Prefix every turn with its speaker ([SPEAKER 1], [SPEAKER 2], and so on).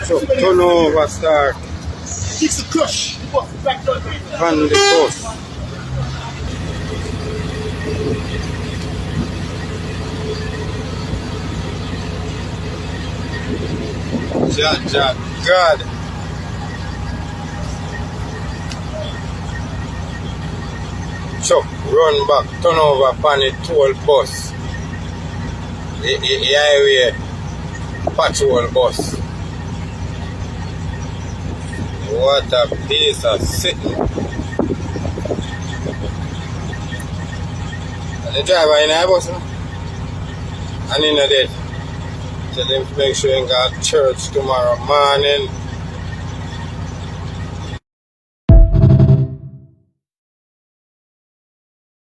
[SPEAKER 1] So turnover start on the bus. God. So run back, turn over upon the toll bus. The highway patrol bus. What a piece of sitting. And the driver in the bus, no? And in the dead. Tell him to make sure he got church tomorrow morning.